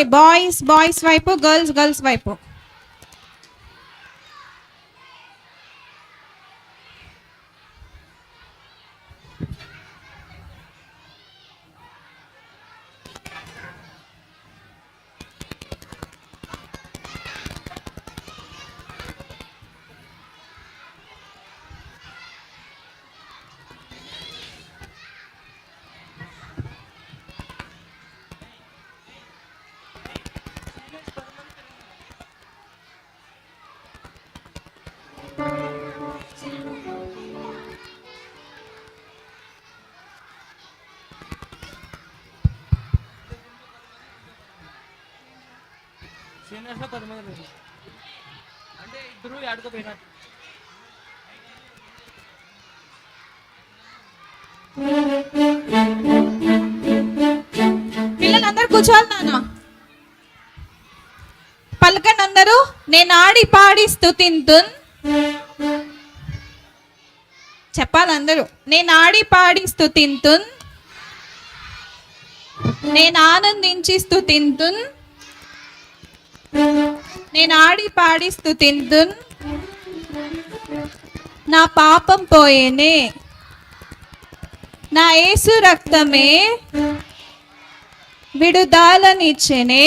Okay, boys వైపు, girls వైపు. Seniors 10 మంది అంటే ఇద్దరు ఆడుకోపోయినా. పిల్లలందరూ కూర్చోవాలి నాన్న. పలకండి అందరూ. నేను ఆడి పాడి స్తుతింతున్. చెప్పాలి అందరూ. నేను ఆడి పాడి స్తుతింతున్, నేను ఆనందించి స్తుతింతున్, నేను ఆడి పాడి స్తుతింతున్. నా పాపం పోయేనే, నా యేసు రక్తమే విడుదలనిచ్చెనే.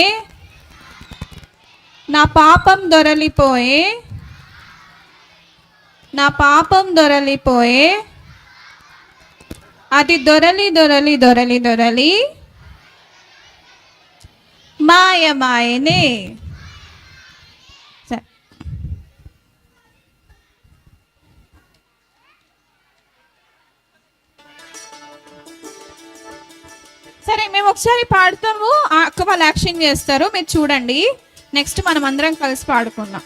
నా పాపం దొరలిపోయే, నా పాపం దొరలిపోయే. అది దొరలి దొరలి దొరలి దొరలి మాయమాయనే. సరే, మేము ఒకసారి పాడతాము, అక్క వాళ్ళు యాక్షన్ చేస్తారు, మీరు చూడండి. నెక్స్ట్ మనం అందరం కలిసి పాడుకుందాం.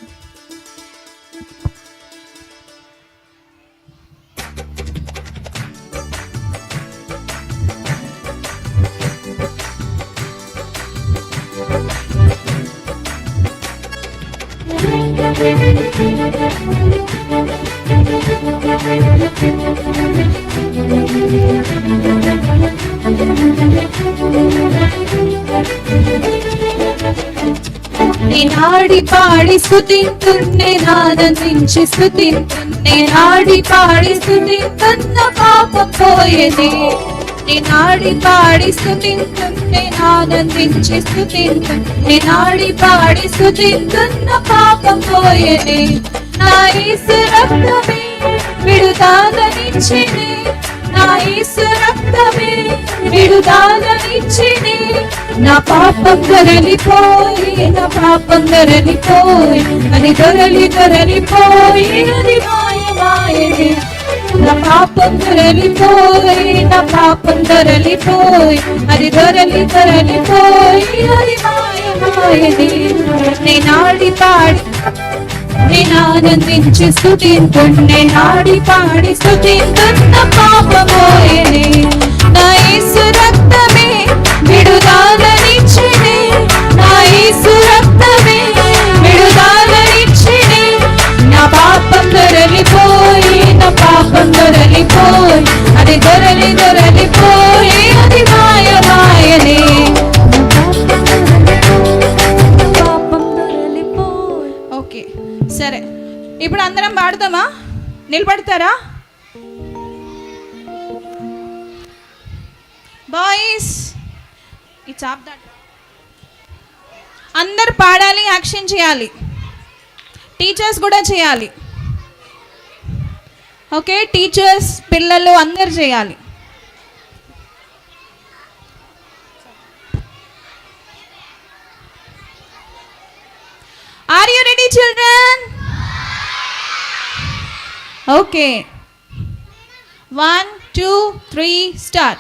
నేనాడి పాడి స్తుతింతున్నే, ఆనందించి స్తుతింతున్నే. నాడి పాడి స్తుతింతున్న పాపం పోయేనే. నేనాడి పాడి స్తుతింతున్నే, ఆనందించి స్తుతింతున్నే. నాడి పాడి స్తుతింతున్న పాపం పోయేనే. నా యేసు రక్తమే విడుదలనిచ్చెనే, నా యేసు రక్తమే విడుదలనిచ్చెనే. నా పాపం దొరలిపోయి, నా పాపం దొరలిపోయి, అది దొరలి దొరలిపోయి, అది మాయమాయనే. నా పాపం దొరలిపోయి, నా పాపం దొరలిపోయి, అది దొరలి దొరలిపోయి, అది మాయమాయనే. నేనాడి పాడి, నేను ఆనందించి స్తుతింతున్నే. నాడి పాడి స్తుతింతున్న పాపమోయనే. నా యేసు రక్తమే విడుదలనిచ్చెనే, నా యేసు రక్తమే విడుదలనిచ్చెనే. నా పాపం దొరలిపోయి, నా పాపం దొరలిపోయి, అది దొరలి దొరలిపోయి, అది మాయమాయనే. ఓకే, సరే, ఇప్పుడు అందరం పాడదామా? నిలబడతారా? బాయ్స్, ఈ చాప్ దాట్ అందరు పాడాలి, యాక్షన్ చేయాలి, టీచర్స్ కూడా చేయాలి. ఓకే, టీచర్స్, పిల్లలు అందరు చేయాలి. Are you ready, children? Okay. 1, 2, 3, start.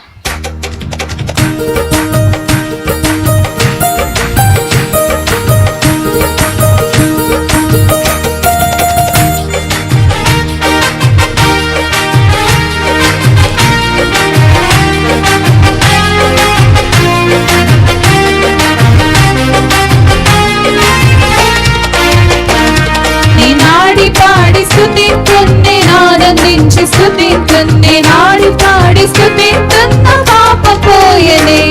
స్తుతింతున్నే, ఆనందించి స్తుతింతున్నే. నాడి పాడి స్తుతింతున్న పాపం పోయేనే.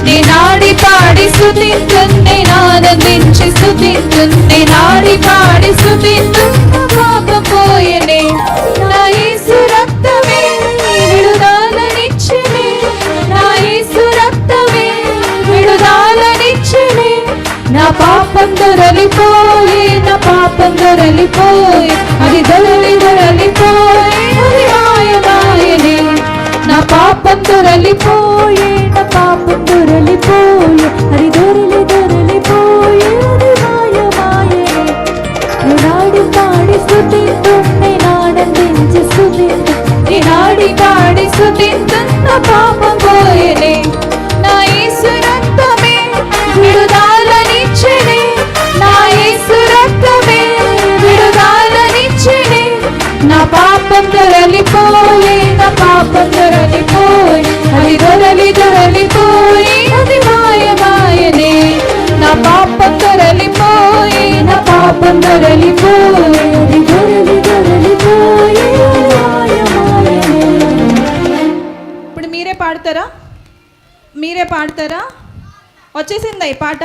నేనాడి పాడి స్తుతింతున్నే, దొరలిపోయే నా పాపం దొరలిపోయే అది దొరలిపోయే అది మాయమాయనే నా పాపం దొరలిపోయే నా పాపం దొరలిపోయే అది దొరలిపోయే అది మాయమాయనే నాడి పాడి స్తుతింతున్నే నాడందించి స్తుతింతు నాడి పాడి స్తుతింతున్న పాపం పోయేనే నా యేసు రక్తమే విడుదలనిచ్చెనే నా యేసు రక్తమే విడుదలనిచ్చెనే నా పాపం దొరలిపోయే నా పాపం దొరలిపోయే అది దొరలిపోయే అది మాయమాయనే నా పాపం దొరలిపోయే నా పాపం దొరలిపోయే అది దొరలిపోయే మాయమాయనే. ఇప్పుడు మీరే పాడతారా వచ్చేసిందా ఈ పాట?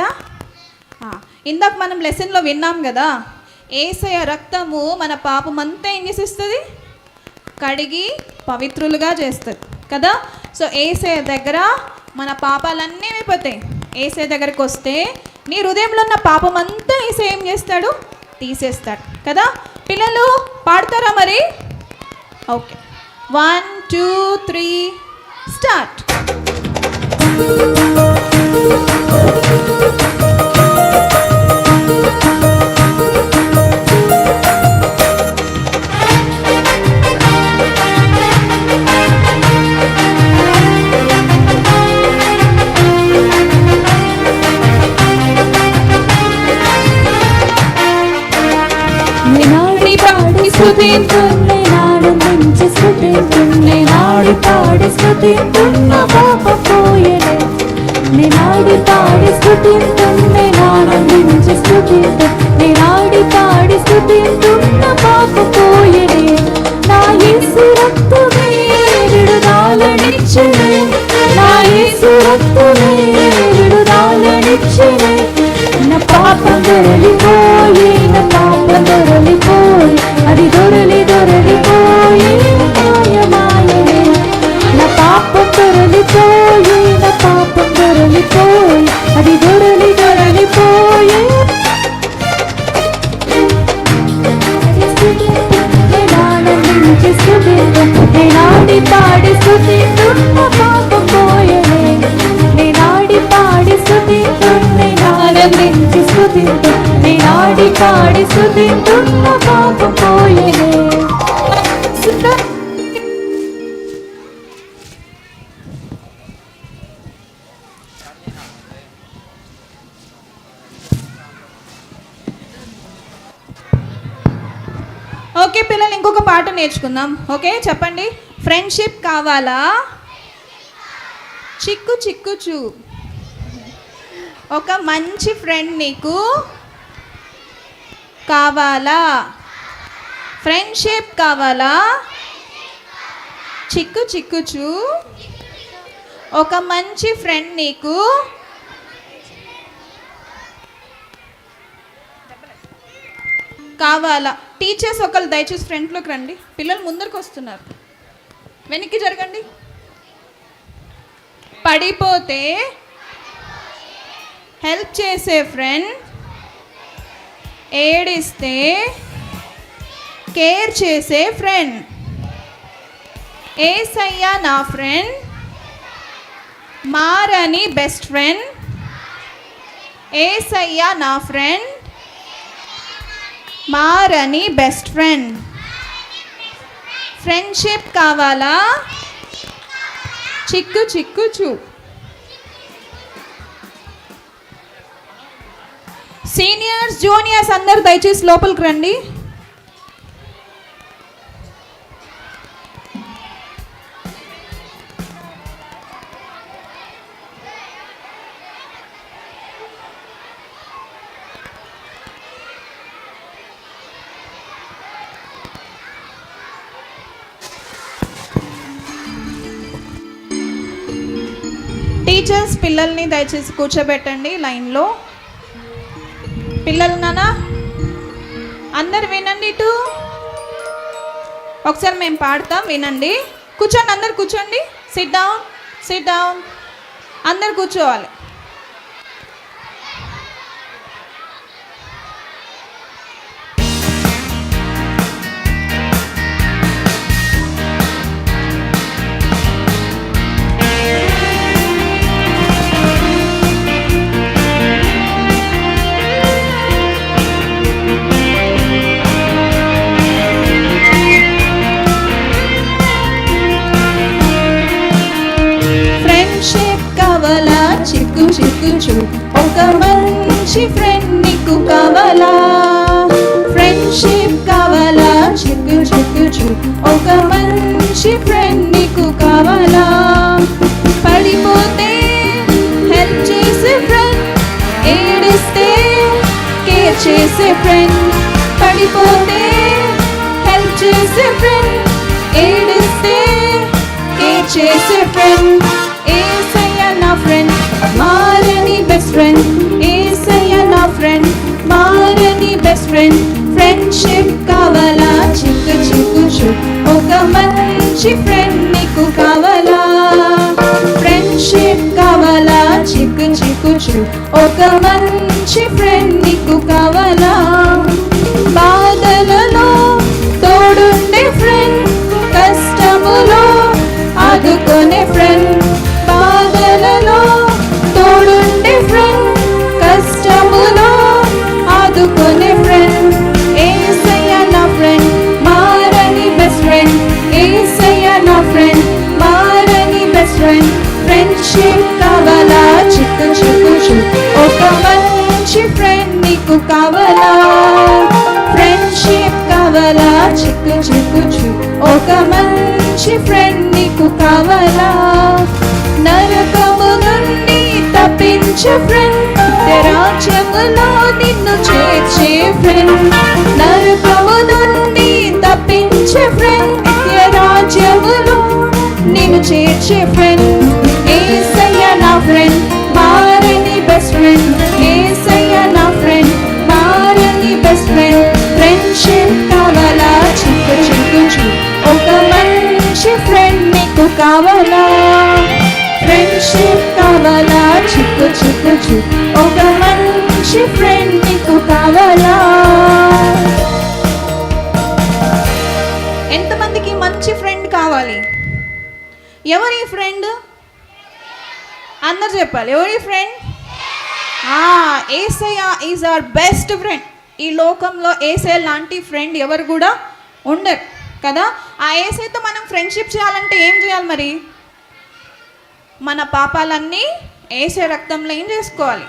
ఇందాక మనం లెసన్లో విన్నాం కదా, యేసయ్య రక్తము మన పాపం అంతా ఏం చేసేస్తుంది? కడిగి పవిత్రులుగా చేస్తుంది కదా. సో యేసయ్య దగ్గర మన పాపాలన్నీ అయిపోతాయి. యేసయ్య దగ్గరికి వస్తే నీ హృదయంలో ఉన్న పాపం అంతా యేసయ్య ఏం చేస్తాడు? తీసేస్తాడు కదా. పిల్లలు పాడతారా మరి? Okay, 1 2 3 start. స్తుతింతున్నే నాడందించి స్తుతింతున్నే నాడి పాడి స్తుతింతున్న పాపం పోయేనే నాడి పాడి స్తుతింతున్నే నాడందించి స్తుతింతున్నే నాడి పాడి స్తుతింతున్న పాపం పోయేనే నా యేసు రక్తమే విడుదలనిచ్చెనే నా యేసు రక్తమే విడుదలనిచ్చెనే నా పాపం దొరలిపోయే నా పాపం దొరలిపోయే అది దొరలిపోయే మాయమాయనే నా పాపం దొరలిపోయే నా పాపం దొరలిపోయే అది దొరలిపోయే నాడందించి స్తుతింతు నాడి పాడి స్తుతింతున్న పాపం పోయేనే నాడి పాడి స్తుతింతున్నే నాడందించి స్తుతింతు నాడి పాడి స్తుతింతున్న పాపం పోయేనే. ఓకే పిల్లలు, ఇంకొక పాట నేర్చుకుందాం. ఓకే చెప్పండి. ఫ్రెండ్షిప్ కావాలా? చిక్కు చిక్కుచు. ఒక మంచి ఫ్రెండ్ నీకు కావాలా? ఫ్రెండ్షిప్ కావాలా? చిక్కు చిక్కుచు. ఒక మంచి ఫ్రెండ్ నీకు కావాలా? టీచర్స్ ఒకళ్ళు దయచేసి ఫ్రంట్లోకి రండి. పిల్లలు ముందరికి వస్తున్నారు, వెనక్కి జరగండి. పడిపోతే హెల్ప్ చేసే ఫ్రెండ్, ఏడిస్తే కేర్ చేసే ఫ్రెండ్. యేసయ్య నా ఫ్రెండ్, మారని బెస్ట్ ఫ్రెండ్. యేసయ్య నా ఫ్రెండ్, మారని బెస్ట్ ఫ్రెండ్. ఫ్రెండ్షిప్ కావాలా? చిక్కు చిక్కు చూ. సీనియర్స్ జూనియర్స్ అందరు దయచేసి లోపలికి రండి. టీచర్స్ పిల్లల్ని దయచేసి కూర్చోబెట్టండి లైన్లో. పిల్లలు నాన్న అందరు వినండి. ఇటు ఒకసారి మేము పాడతాం, వినండి. కూర్చోండి, అందరు కూర్చోండి. SIT down, SIT down. అందరు కూర్చోవాలి. చిక్కుచు ఒక మంచి ఫ్రెండ్ నీకు కావాలా ఫ్రెండ్షిప్ కావాలా చిక్కుచు ఒక మంచి ఫ్రెండ్ నీకు కావాలా పడిపోతే హెల్ప్ చేసే ఫ్రెండ్ ఏడిస్తే కేర్ చేసే ఫ్రెండ్ పడిపోతే హెల్ప్ చేసే ఫ్రెండ్ ఏడిస్తే కేర్ చేసే ఫ్రెండ్ ఏసయ్య నా ఫ్రెండ్ మారని బెస్ట్ ఫ్రెండ్ ఏసయ్య నా ఫ్రెండ్ మారని బెస్ట్ ఫ్రెండ్ ఫ్రెండ్షిప్ కావాలా చిక్కుచు ఒక మంచి ఫ్రెండ్ నీకు కావాలా ఫ్రెండ్షిప్ కావాలా చిక్కుచు ఒక మంచి ఫ్రెండ్ నీకు కావాలా బాధలలో తోడుండే ఫ్రెండ్ కష్టములో ఆదుకునే ఫ్రెండ్ బాధలలో తోడుండే ఫ్రెండ్ కష్టములో ఆదుకునే ఫ్రెండ్ ఏసయ్య నా ఫ్రెండ్ మారని బెస్ట్ ఫ్రెండ్ ఏసయ్య నా ఫ్రెండ్ మారని బెస్ట్ ఫ్రెండ్ ఫ్రెండ్షిప్ కావాలా చిక్కుచు ఒక మంచి ఫ్రెండ్ నీకు కావాలా ఫ్రెండ్షిప్ కావాలా చిక్కుచు ఒక మంచి ఫ్రెండ్ నీకు కావాలా నరకము నుండి తప్పించే ఫ్రెండ్ రాజ్యములో నిన్ను చేర్చే ఫ్రెండ్ నరకము నుండి తప్పించే ఫ్రెండ్ రాజ్యములో నిన్ను చేర్చే ఫ్రెండ్ ఏసయ్య నా ఫ్రెండ్ మారని బెస్ట్ ఫ్రెండ్ ఏసయ్య నా ఫ్రెండ్ మారని బెస్ట్ ఫ్రెండ్ ఫ్రెండ్షిప్ కావాలా చిక్కుచు ఒక మంచి ఫ్రెండ్ నీకు కావాలా ఫ్రెండ్షిప్ కావాలా చిక్కుచు ఒక మంచి ఫ్రెండ్ నీకు కావాలా ఎంతమందికి మంచి ఫ్రెండ్ కావాలి ఎవరి ఫ్రెండ్ అందరు చెప్పాలి ఎవరి friend Yesayya is our best friend ఈ లోకంలో యేసయ్య లాంటి ఫ్రెండ్ ఎవరు కూడా ఉండరు కదా ఆ యేసయ్యతో మనం ఫ్రెండ్షిప్ చేయాలంటే ఏం చేయాలి మరి మన పాపాలన్నీ యేసయ్య రక్తంలో ఏం చేసుకోవాలి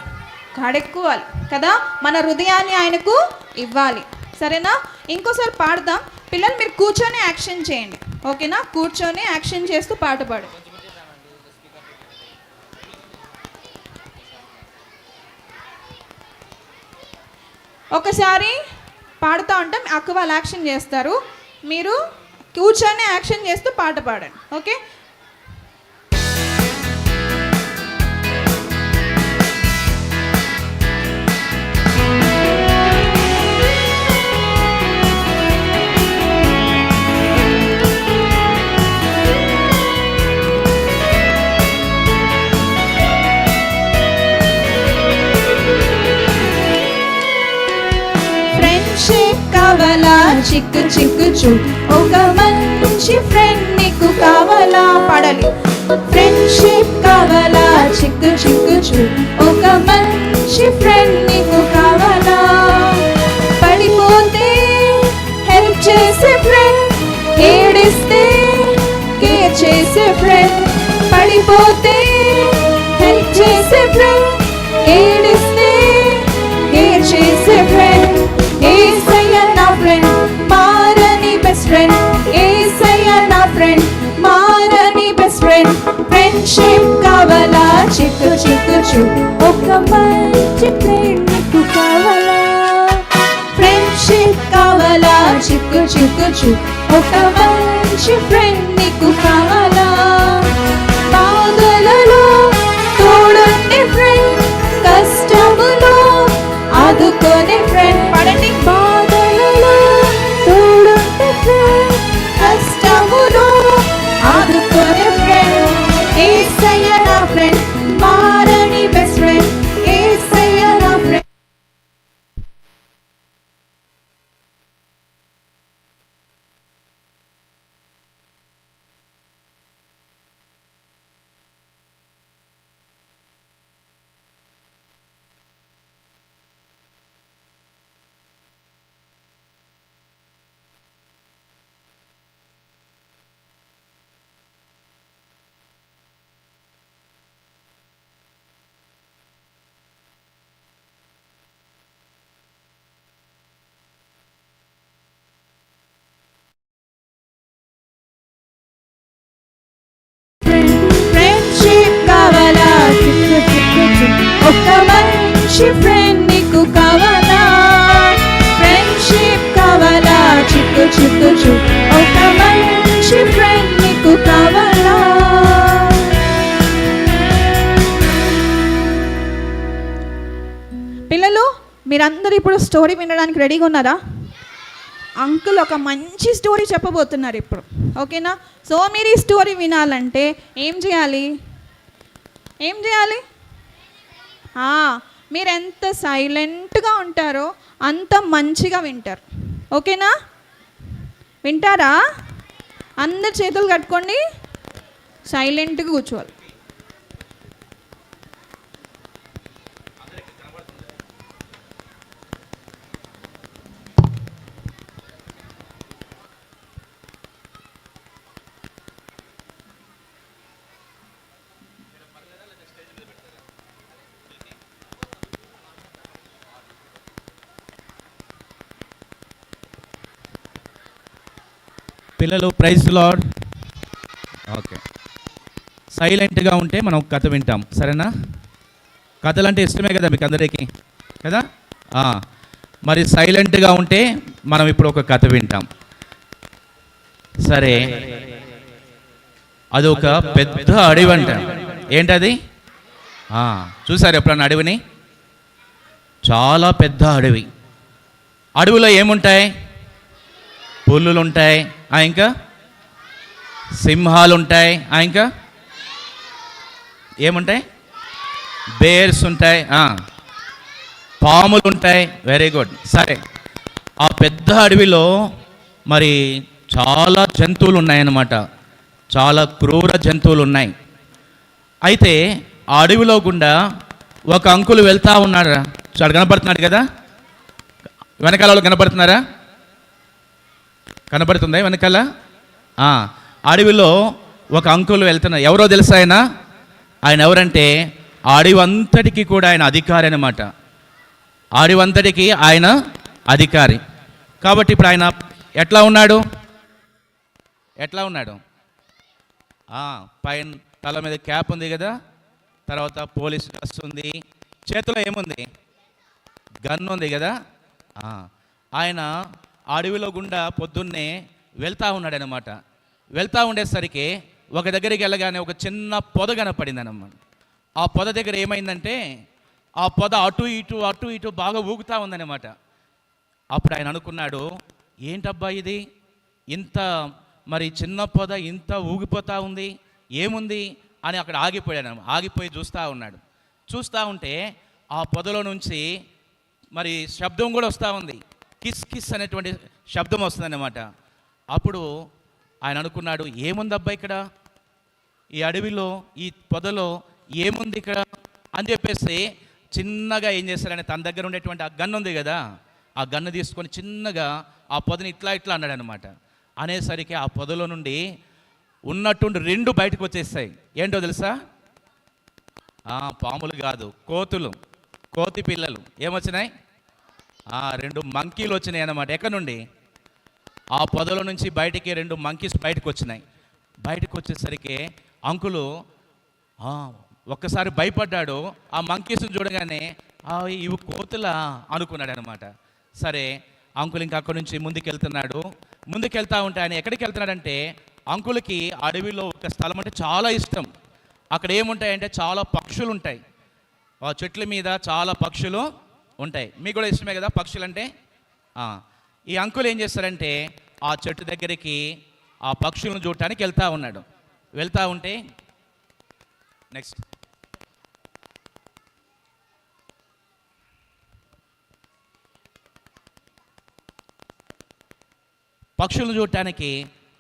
కడెక్కువాలి కదా మన హృదయాన్ని ఆయనకు ఇవ్వాలి సరేనా ఇంకోసారి పాడదాం పిల్లలు మీరు కూర్చొని యాక్షన్ చేయండి ఓకేనా కూర్చొని యాక్షన్ చేస్తూ పాట పాడు ఒకసారి పాడుతూ ఉంటే అక్క వాళ్ళు యాక్షన్ చేస్తారు మీరు కూర్చొని యాక్షన్ చేస్తూ పాట పాడండి ఓకే కావాలా చిక్కుచు ఒక మంచి ఫ్రెండ్ నీకు కావాలా పాడాలి ఫ్రెండ్షిప్ కావాలా చిక్కుచు ఒక మంచి ఫ్రెండ్ నీకు కావాలా పడిపోతే హెల్ప్ చేసే ఫ్రెండ్ ఏడిస్తే కేర్ చేసే ఫ్రెండ్ పడిపోతే హెల్ప్ చేసే ఫ్రెండ్ ఏడిస్తే కేర్ చేసే ఫ్రెండ్ ఏసయ్య నా ఫ్రెండ్ మారని బెస్ట్ ఫ్రెండ్ ఏసయ్య నా ఫ్రెండ్ మారని బెస్ట్ ఫ్రెండ్ ఫ్రెండ్షిప్ కావాలా చిక్కుచు ఒక మంచి ఫ్రెండ్ నీకు కావాలా ఫ్రెండ్షిప్ కావాలా చిక్కుచు ఒక మంచి ఫ్రెండ్ నీకు కావాలా బాధలలో తోడుండే ఫ్రెండ్ కష్టములో ఆదుకునే ఫ్రెండ్ పడండి బాధలలో తోడుండే ఫ్రెండ్ కష్టములో ఆదుకునే ఫ్రెండ్ యేసయ్య నా ఫ్రెండ్ మారని బెస్ట్ ఫ్రెండ్ యేసయ్య నా ఫ్రెండ్ మీరందరూ ఇప్పుడు స్టోరీ వినడానికి రెడీగా ఉన్నారా? అంకుల్ ఒక మంచి స్టోరీ చెప్పబోతున్నారు ఇప్పుడు, ఓకేనా? సో మీరు ఈ స్టోరీ వినాలంటే ఏం చేయాలి? ఏం చేయాలి? మీరు ఎంత సైలెంట్గా ఉంటారో అంత మంచిగా వింటారు, ఓకేనా? వింటారా? అందరు చేతులు కట్టుకోండి, సైలెంట్గా కూర్చోవాలి. పిల్లలు ప్రైజ్ లార్డ్. ఓకే, సైలెంట్గా ఉంటే మనం కథ వింటాం, సరేనా? కథలు అంటే ఇష్టమే కదా మీకు అందరికీ, కదా? మరి సైలెంట్గా ఉంటే మనం ఇప్పుడు ఒక కథ వింటాం, సరే? అది ఒక పెద్ద అడవి అంట. ఏంటది? చూసారు ఎప్పుడన్నా అడవిని? చాలా పెద్ద అడవి. అడవిలో ఏముంటాయి? పుల్లులు ఉంటాయి, ఇంకా సింహాలు ఉంటాయి, ఇంకా ఏముంటాయి? బేర్స్ ఉంటాయి, పాములు ఉంటాయి. వెరీ గుడ్, సరే. ఆ పెద్ద అడవిలో మరి చాలా జంతువులు ఉన్నాయన్నమాట, చాలా క్రూర జంతువులు ఉన్నాయి. అయితే ఆ అడవిలో గుండా ఒక అంకులు వెళ్తూ ఉన్నాడు. చాడు కనపడుతున్నాడు కదా, వెనకాల వాళ్ళు కనపడుతున్నారా? కనపడుతుందా వెనకాల? అడవిలో ఒక అంకుల్ వెళ్తున్నారు. ఎవరో తెలుసా ఆయన? ఆయన ఎవరంటే అడవి అంతటికి కూడా ఆయన అధికారి అన్నమాట. అడవి అంతటికి ఆయన అధికారి. కాబట్టి ఇప్పుడు ఆయన ఎట్లా ఉన్నాడు? ఎట్లా ఉన్నాడు? పైన తల మీద క్యాప్ ఉంది కదా, తర్వాత పోలీస్ డ్రెస్ ఉంది, చేతిలో ఏముంది? గన్ ఉంది కదా. ఆయన అడవిలో గుండా పొద్దున్నే వెళ్తూ ఉన్నాడు అనమాట. వెళ్తూ ఉండేసరికి ఒక దగ్గరికి వెళ్ళగానే ఒక చిన్న పొద కనపడింది అన్నమాట. ఆ పొద దగ్గర ఏమైందంటే ఆ పొద అటు ఇటు బాగా ఊగుతూ ఉందన్నమాట. అప్పుడు ఆయన అనుకున్నాడు, ఏంటబ్బా ఇది, ఇంత మరి చిన్న పొద ఇంత ఊగిపోతూ ఉంది, ఏముంది అని అక్కడ ఆగిపోయాడు. ఆగిపోయి చూస్తూ ఉన్నాడు. చూస్తూ ఉంటే ఆ పొదలో నుంచి మరి శబ్దం కూడా వస్తూ ఉంది, కిస్ కిస్ అనేటువంటి శబ్దం వస్తుందన్నమాట. అప్పుడు ఆయన అనుకున్నాడు, ఏముందబ్బా ఇక్కడ, ఈ అడవిలో ఈ పొదలో ఏముంది ఇక్కడ అని చెప్పేసి చిన్నగా ఏం చేశారని తన దగ్గర ఉండేటువంటి ఆ గన్ను ఉంది కదా, ఆ గన్ను తీసుకొని చిన్నగా ఆ పొదని ఇట్లా అన్నాడు అనమాట. అనేసరికి ఆ పొదలో నుండి ఉన్నట్టుండి 2 బయటకు వచ్చేస్తాయి. ఏంటో తెలుసా? పాములు కాదు, కోతులు, కోతి పిల్లలు. ఏమొచ్చినాయి? 2 మంకీలు వచ్చినాయి అన్నమాట. ఎక్కడి నుండి? ఆ పొదలో నుంచి బయటికి 2 మంకీస్ బయటకు వచ్చినాయి. బయటకు వచ్చేసరికి అంకులు ఒక్కసారి భయపడ్డాడు. ఆ మంకీస్ని చూడగానే ఇవి కోతులా అనుకున్నాడు అనమాట. సరే, అంకుల్ ఇంకా అక్కడి నుంచి ముందుకెళ్తా ఉంటే ఆయన ఎక్కడికి వెళ్తున్నాడంటే, అంకుల్కి అడవిలో ఒక స్థలం అంటే చాలా ఇష్టం. అక్కడ ఏముంటాయంటే చాలా పక్షులు ఉంటాయి, ఆ చెట్ల మీద చాలా పక్షులు ఉంటాయి. మీకు కూడా ఇష్టమే కదా పక్షులు అంటే. ఈ అంకుల్ ఏం చేస్తారంటే ఆ చెట్టు దగ్గరికి ఆ పక్షులను చూడటానికి వెళ్తూ ఉంటే నెక్స్ట్ పక్షులను చూడటానికి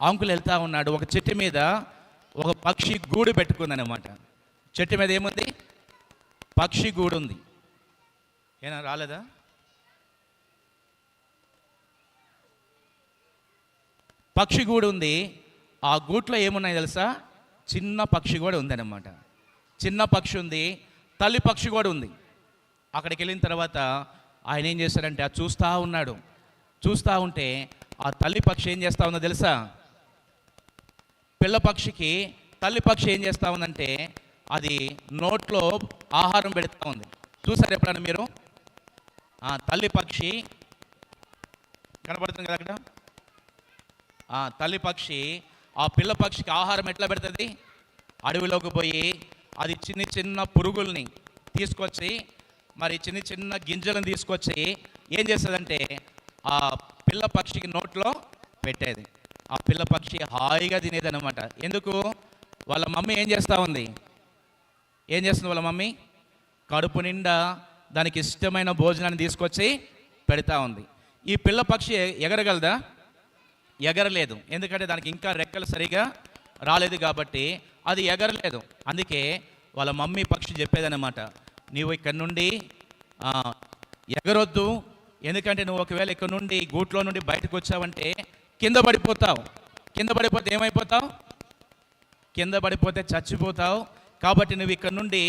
అంకుల్ వెళ్తూ ఉన్నాడు. ఒక చెట్టు మీద ఒక పక్షి గూడు పెట్టుకుందనమాట. చెట్టు మీద ఏముంది? పక్షి గూడు ఉంది. ఏనా రాలేదా? పక్షి గూడు ఉంది. ఆ గూట్లో ఏమున్నాయి తెలుసా? చిన్న పక్షి కూడా ఉందన్నమాట. చిన్న పక్షి ఉంది, తల్లి పక్షి కూడా ఉంది. అక్కడికి వెళ్ళిన తర్వాత ఆయన ఏం చేశాడంటే అది చూస్తూ ఉంటే ఆ తల్లి పక్షి ఏం చేస్తూ ఉందో తెలుసా? పిల్ల పక్షికి తల్లి పక్షి ఏం చేస్తూ ఉందంటే అది నోట్లో ఆహారం పెడతా ఉంది. చూసారు ఎప్పుడన్నా మీరు? తల్లి పక్షి కనపడుతుంది కదా అక్కడ. తల్లి పక్షి ఆ పిల్ల పక్షికి ఆహారం ఎట్లా పెడుతుంది? అడవిలోకి పోయి అది చిన్న చిన్న పురుగుల్ని తీసుకొచ్చి మరి చిన్న చిన్న గింజలను తీసుకొచ్చి ఏం చేస్తుందంటే ఆ పిల్ల పక్షికి నోట్లో పెట్టేది. ఆ పిల్ల పక్షి హాయిగా తినేది అనమాట. ఎందుకు? వాళ్ళ మమ్మీ ఏం చేస్తూ ఉంది? ఏం చేస్తుంది వాళ్ళ మమ్మీ? కడుపు నిండా దానికి ఇష్టమైన భోజనాన్ని తీసుకొచ్చి పెడతా ఉంది. ఈ పిల్ల పక్షి ఎగరగలదా? ఎగరలేదు. ఎందుకంటే దానికి ఇంకా రెక్కలు సరిగా రాలేదు కాబట్టి అది ఎగరలేదు. అందుకే వాళ్ళ మమ్మీ పక్షి చెప్పేదన్నమాట, నీవు ఇక్కడ నుండి ఎగరొద్దు, ఎందుకంటే నువ్వు ఒకవేళ ఇక్కడ నుండి గూట్లో నుండి బయటకు వచ్చావంటే కింద పడిపోతావు. కింద పడిపోతే ఏమైపోతావు? కింద పడిపోతే చచ్చిపోతావు. కాబట్టి నువ్వు ఇక్కడ నుండి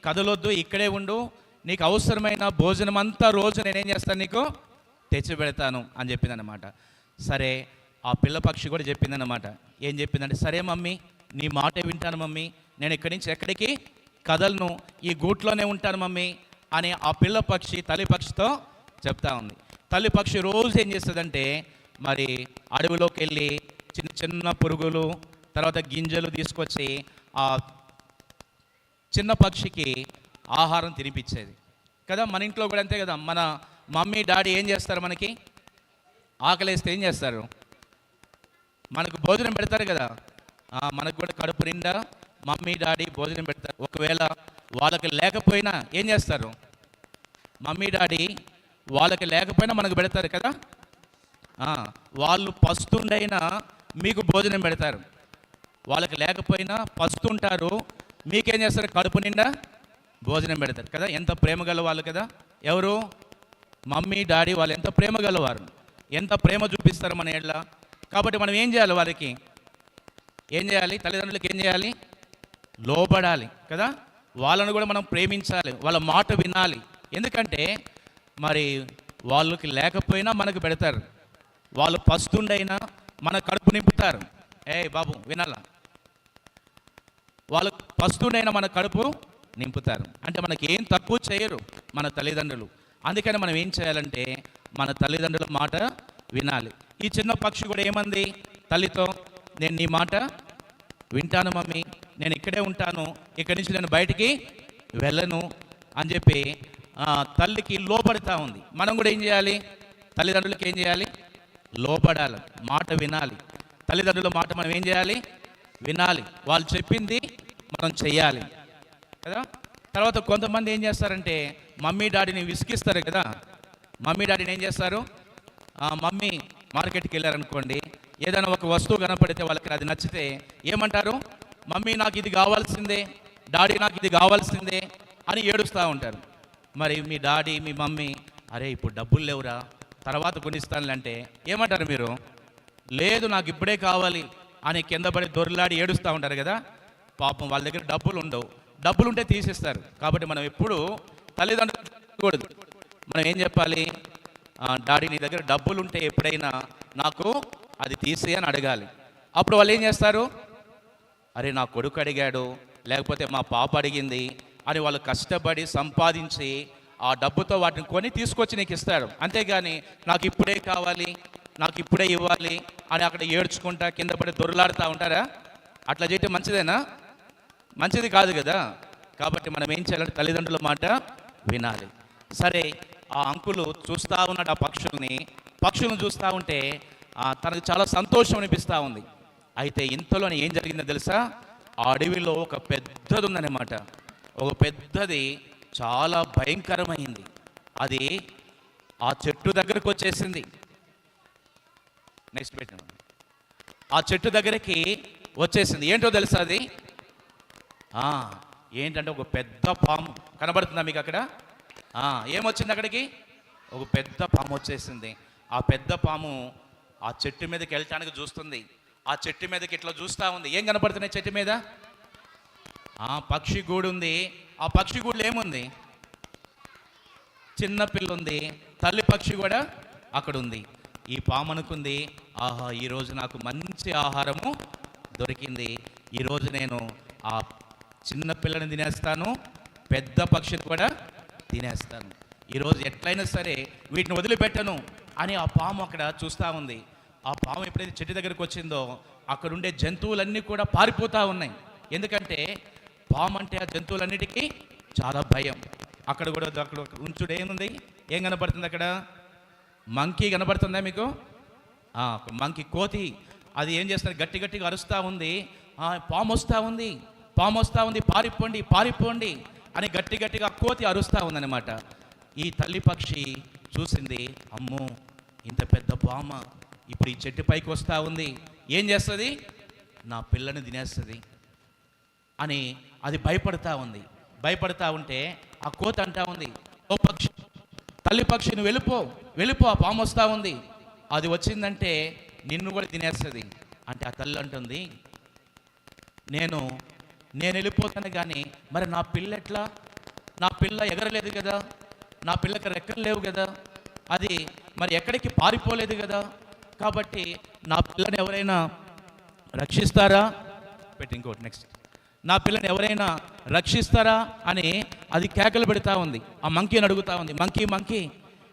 కదలొద్దు, ఇక్కడే ఉండు, నీకు అవసరమైన భోజనం అంతా రోజు నేనేం చేస్తాను, నీకు తెచ్చి పెడతాను అని చెప్పిందనమాట. సరే, ఆ పిల్ల పక్షి కూడా చెప్పిందనమాట. ఏం చెప్పిందంటే, సరే మమ్మీ, నీ మాటే వింటాను మమ్మీ, నేను ఇక్కడి నుంచి ఎక్కడికి కదలను, ఈ గూట్లోనే ఉంటాను మమ్మీ అని ఆ పిల్ల పక్షి తల్లి పక్షితో చెప్తా ఉంది. తల్లి పక్షి రోజు ఏం చేస్తుందంటే మరి అడవిలోకి వెళ్ళి చిన్న చిన్న పురుగులు తర్వాత గింజలు తీసుకొచ్చి ఆ చిన్న పక్షికి ఆహారం తినిపించేది కదా. మన ఇంట్లో కూడా అంతే కదా. మన మమ్మీ డాడీ ఏం చేస్తారు? మనకి ఆకలేస్తే ఏం చేస్తారు? మనకు భోజనం పెడతారు కదా. మనకు కూడా కడుపు నిండా మమ్మీ డాడీ భోజనం పెడతారు. ఒకవేళ వాళ్ళకి లేకపోయినా ఏం చేస్తారు? మమ్మీ డాడీ వాళ్ళకి లేకపోయినా మనకు పెడతారు కదా. వాళ్ళు పస్తుండైనా మీకు భోజనం పెడతారు. వాళ్ళకి లేకపోయినా పస్తుంటారు, మీకేం చేస్తారు? కడుపు నిండా భోజనం పెడతారు కదా. ఎంత ప్రేమ గలవాళ్ళు కదా. ఎవరు? Mummy daddy. వాళ్ళు ఎంత ప్రేమ గలవారు, ఎంత ప్రేమ చూపిస్తారు మన ఏళ్ళ. కాబట్టి మనం ఏం చేయాలి? వారికి ఏం చేయాలి? తల్లిదండ్రులకి ఏం చేయాలి? లోబడాలి కదా. వాళ్ళను కూడా మనం ప్రేమించాలి, వాళ్ళ మాట వినాలి. ఎందుకంటే మరి వాళ్ళకి లేకపోయినా మనకు పెడతారు, వాళ్ళు పస్తుండైనా మన కడుపు నింపుతారు. బాబు వినాలా? వాళ్ళు పస్తుండైనా మన కడుపు నింపుతారు. అంటే మనకి ఏం తక్కువ చేయరు మన తల్లిదండ్రులు. అందుకని మనం ఏం చేయాలంటే మన తల్లిదండ్రుల మాట వినాలి. ఈ చిన్న పక్షి కూడా ఏమంది తల్లితో? నేను నీ మాట వింటాను మమ్మీ, నేను ఇక్కడే ఉంటాను, ఇక్కడి నుంచి నేను బయటికి వెళ్ళను అని చెప్పి తల్లికి లోబడతా ఉంది. మనం కూడా ఏం చేయాలి? తల్లిదండ్రులకి ఏం చేయాలి? లోబడాలి, మాట వినాలి. తల్లిదండ్రుల మాట మనం ఏం చేయాలి? వినాలి. వాళ్ళు చెప్పింది మనం చెయ్యాలి కదా. తర్వాత కొంతమంది ఏం చేస్తారంటే మమ్మీ డాడీని విసిగిస్తారు కదా. మమ్మీ డాడీని ఏం చేస్తారు? మమ్మీ మార్కెట్కి వెళ్ళారనుకోండి, ఏదైనా ఒక వస్తువు కనపడితే వాళ్ళకి అది నచ్చితే ఏమంటారు? మమ్మీ నాకు ఇది కావాల్సిందే, డాడీ నాకు ఇది కావాల్సిందే అని ఏడుస్తూ ఉంటారు. మరి మీ డాడీ మీ మమ్మీ, అరే ఇప్పుడు డబ్బులు లేవురా, తర్వాత కొనిస్తానులంటే ఏమంటారు మీరు? లేదు నాకు ఇప్పుడే కావాలి అని కింద పడి దొర్లాడి ఏడుస్తూ ఉంటారు కదా. పాపం వాళ్ళ దగ్గర డబ్బులు ఉండవు, డబ్బులు ఉంటే తీసిస్తారు. కాబట్టి మనం ఎప్పుడు తల్లిదండ్రులు మనం ఏం చెప్పాలి? డాడీ నీ దగ్గర డబ్బులు ఉంటే ఎప్పుడైనా నాకు అది తీసి అని అడగాలి. అప్పుడు వాళ్ళు ఏం చేస్తారు? అరే నా కొడుకు అడిగాడు, లేకపోతే మా పాప అడిగింది అని వాళ్ళు కష్టపడి సంపాదించి ఆ డబ్బుతో వాటిని కొని తీసుకొచ్చి నీకు ఇస్తారు. అంతేగాని నాకు ఇప్పుడే కావాలి, నాకు ఇప్పుడే ఇవ్వాలి అని అక్కడ ఏడ్చుకుంటా కింద పడి దొరలాడుతూ ఉంటారా? అట్లా చేయటం మంచిదేనా? మంచిది కాదు కదా. కాబట్టి మనం ఏం చేయాలంటే తల్లిదండ్రుల మాట వినాలి. సరే, ఆ అంకులు చూస్తూ ఉన్నాడు ఆ పక్షులను చూస్తూ ఉంటే తనకు చాలా సంతోషం అనిపిస్తూ ఉంది. అయితే ఇంతలోనే ఏం జరిగిందో తెలుసా? ఆ అడవిలో ఒక పెద్దది ఉందన్నమాట. ఒక పెద్దది చాలా భయంకరమైంది. అది ఆ చెట్టు దగ్గరకు వచ్చేసింది. నెక్స్ట్ పెట్టండి. ఆ చెట్టు దగ్గరికి వచ్చేసింది. ఏంటో తెలుసా అది? ఏంటంటే ఒక పెద్ద పాము కనబడుతుందా మీకు అక్కడ? ఏమొచ్చింది అక్కడికి? ఒక పెద్ద పాము వచ్చేసింది. ఆ పెద్ద పాము ఆ చెట్టు మీదకి వెళ్ళటానికి చూస్తుంది. ఆ చెట్టు మీదకి ఇట్లా చూస్తూ ఉంది. ఏం కనపడుతున్నాయి చెట్టు మీద? పక్షి గూడు ఉంది. ఆ పక్షి గూడులో ఏముంది? చిన్న పిల్ల ఉంది, తల్లి పక్షి కూడా అక్కడ ఉంది. ఈ పాము అనుకుంది, ఆహా ఈరోజు నాకు మంచి ఆహారము దొరికింది, ఈరోజు నేను ఆ చిన్న పిల్లని తినేస్తాను, పెద్ద పక్షిని కూడా తినేస్తాను, ఈరోజు ఎట్లయినా సరే వీటిని వదిలిపెట్టను అని ఆ పాము అక్కడ చూస్తూ ఉంది. ఆ పాము ఎప్పుడైతే చెట్టు దగ్గరకు వచ్చిందో అక్కడుండే జంతువులన్నీ కూడా పారిపోతూ ఉన్నాయి. ఎందుకంటే పాము అంటే ఆ జంతువులన్నిటికీ చాలా భయం. అక్కడ కూడా అక్కడ ఉంచుడు ఏముంది, ఏం కనపడుతుంది అక్కడ? మంకీ కనపడుతుందా మీకు? మంకీ, కోతి. అది ఏం చేస్తుంది? గట్టి గట్టిగా అరుస్తూ ఉంది. పాము వస్తూ ఉంది, పాము వస్తూ ఉంది, పారిపోండి పారిపోండి అని గట్టి గట్టిగా కోతి అరుస్తూ ఉందన్నమాట. ఈ తల్లి పక్షి చూసింది, అమ్మో ఇంత పెద్ద పామ ఇప్పుడు ఈ చెట్టు పైకి వస్తూ ఉంది, ఏం చేస్తుంది? నా పిల్లని తినేస్తుంది అని అది భయపడతా ఉంది. భయపడతా ఉంటే ఆ కోతి అంటా ఉంది, ఓ పక్షి, తల్లి పక్షి నువ్వు వెళ్ళిపో వెళ్ళిపో, ఆ పాము వస్తూ ఉంది, అది వచ్చిందంటే నిన్ను కూడా తినేస్తుంది. అంటే ఆ తల్లి అంటుంది, నేను వెళ్ళిపోతాను కానీ మరి నా పిల్ల ఎట్లా? నా పిల్ల ఎగరలేదు కదా, నా పిల్లకి రెక్కలు లేవు కదా, అది మరి ఎక్కడికి పారిపోలేదు కదా, కాబట్టి నా పిల్లని ఎవరైనా రక్షిస్తారా? పెట్టి ఇంకోటి నెక్స్ట్, నా పిల్లని ఎవరైనా రక్షిస్తారా అని అది కేకలు పెడతా ఉంది. ఆ మంకీని అడుగుతా ఉంది, మంకీ మంకీ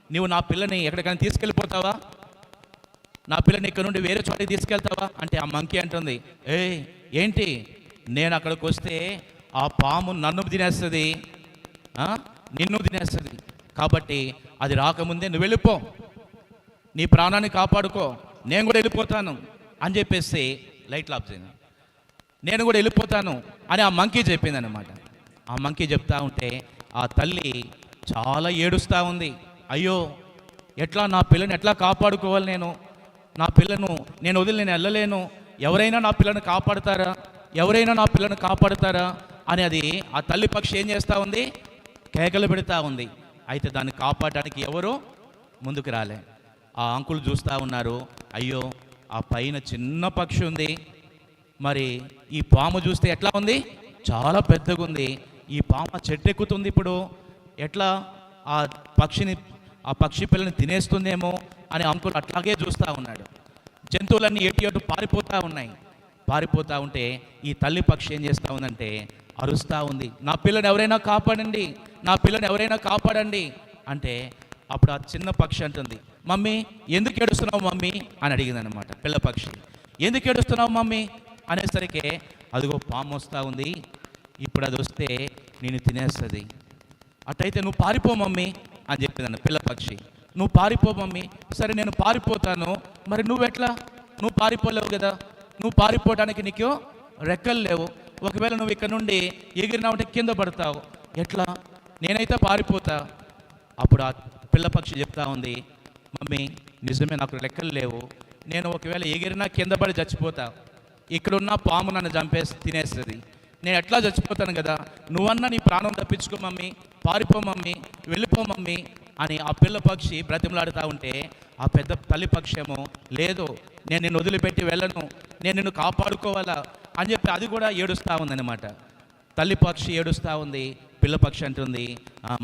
నువ్వు నా పిల్లని ఎక్కడికైనా తీసుకెళ్ళిపోతావా? నా పిల్లని ఇక్కడ నుండి వేరే చోటికి తీసుకెళ్తావా? అంటే ఆ మంకీ అంటుంది, ఏంటి, నేను అక్కడికి వస్తే ఆ పాము నన్ను తినేస్తుంది, నిన్ను తినేస్తుంది, కాబట్టి అది రాకముందే నువ్వు వెళ్ళిపో, నీ ప్రాణాన్ని కాపాడుకో, నేను కూడా వెళ్ళిపోతాను అని చెప్పేసి లైట్లు ఆఫ్ చేయండి, నేను కూడా వెళ్ళిపోతాను అని ఆ మంకీ చెప్పిందనమాట. ఆ మంకీ చెప్తా ఉంటే ఆ తల్లి చాలా ఏడుస్తూ ఉంది. అయ్యో ఎట్లా నా పిల్లని ఎట్లా కాపాడుకోవాలి, నా పిల్లను నేను వదిలి నేను వెళ్ళలేను, ఎవరైనా నా పిల్లను కాపాడుతారా, ఎవరైనా నా పిల్లను కాపాడుతారా అని అది ఆ తల్లి పక్షి ఏం చేస్తూ ఉంది? కేకలు పెడతా ఉంది. అయితే దాన్ని కాపాడడానికి ఎవరు ముందుకు రాలే. ఆ అంకులు చూస్తూ ఉన్నారు, అయ్యో ఆ పైన చిన్న పక్షి ఉంది, మరి ఈ పాము చూస్తే ఎట్లా ఉంది? చాలా పెద్దగా ఉంది, ఈ పాము చెట్టు ఎక్కుతుంది, ఇప్పుడు ఎట్లా ఆ పక్షి పిల్లని తినేస్తుందేమో అని అంకుల్ అట్లాగే చూస్తూ ఉన్నాడు. జంతువులన్నీ ఎటు పారిపోతూ ఉన్నాయి. పారిపోతూ ఉంటే ఈ తల్లి పక్షి ఏం చేస్తూ ఉందంటే అరుస్తూ ఉంది, నా పిల్లని ఎవరైనా కాపాడండి, నా పిల్లని ఎవరైనా కాపాడండి అంటే అప్పుడు ఆ చిన్న పక్షి అంటుంది, మమ్మీ ఎందుకు ఏడుస్తున్నావు మమ్మీ అని అడిగిందనమాట. పిల్ల పక్షి ఎందుకు ఏడుస్తున్నావు మమ్మీ అనేసరికి అదిగో పాము వస్తూ ఉంది, ఇప్పుడు అది వస్తే నేను తినేస్తుంది, అట్టయితే నువ్వు పారిపో మమ్మీ అని చెప్పిందన్న పిల్ల పక్షి. నువ్వు పారిపో మమ్మీ, సరే నేను పారిపోతాను, మరి నువ్వెట్లా? నువ్వు పారిపోలేవు కదా, నువ్వు పారిపోవడానికి నీకు రెక్కలు లేవు, ఒకవేళ నువ్వు ఇక్కడ నుండి ఎగిరినావంటే కింద పడతావు, ఎట్లా? నేనైతే పారిపోతా. అప్పుడు ఆ పిల్ల పక్షి చెప్తా ఉంది, మమ్మీ నిజమే నాకు రెక్కలు లేవు, నేను ఒకవేళ ఎగిరినా కింద పడి చచ్చిపోతా, ఇక్కడున్న పాము నన్ను చంపేసి తినేస్తుంది, నేను ఎట్లా చచ్చిపోతాను కదా, నువ్వన్నా నీ ప్రాణం తప్పించుకో మమ్మీ, పారిపో మమ్మీ, వెళ్ళిపో మమ్మీ అని ఆ పిల్ల పక్షి బ్రతిమలాడుతూ ఉంటే ఆ పెద్ద తల్లి పక్షి ఏమో లేదు, నేను నిన్ను వదిలిపెట్టి వెళ్ళను, నేను నిన్ను కాపాడుకోవాలా అని చెప్పి అది కూడా ఏడుస్తూ ఉందన్నమాట. తల్లి పక్షి ఏడుస్తూ ఉంది, పిల్ల పక్షి అంటుంది,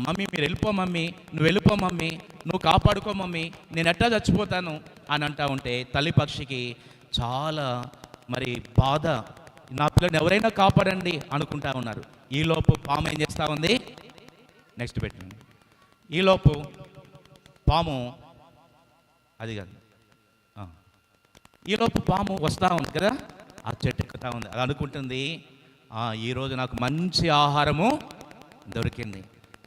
మమ్మీ మీరు వెళ్ళిపో మమ్మీ, నువ్వు వెళ్ళిపో మమ్మీ, నువ్వు కాపాడుకో మమ్మీ, నేను ఎట్లా చచ్చిపోతాను అని అంటూ ఉంటే తల్లి పక్షికి చాలా మరి బాధ, నా పిల్లని ఎవరైనా కాపాడండి అనుకుంటా ఉన్నారు. ఈలోపు పాము ఏం చేస్తూ ఉంది? నెక్స్ట్ పెట్టండి. ఈలోపు పాము అది కాదు, ఈలోపు పాము వస్తూ ఉంది కదా, ఆ చెట్టు ఎక్కుతూ ఉంది, అది అనుకుంటుంది, ఈరోజు నాకు మంచి ఆహారము దొరికింది,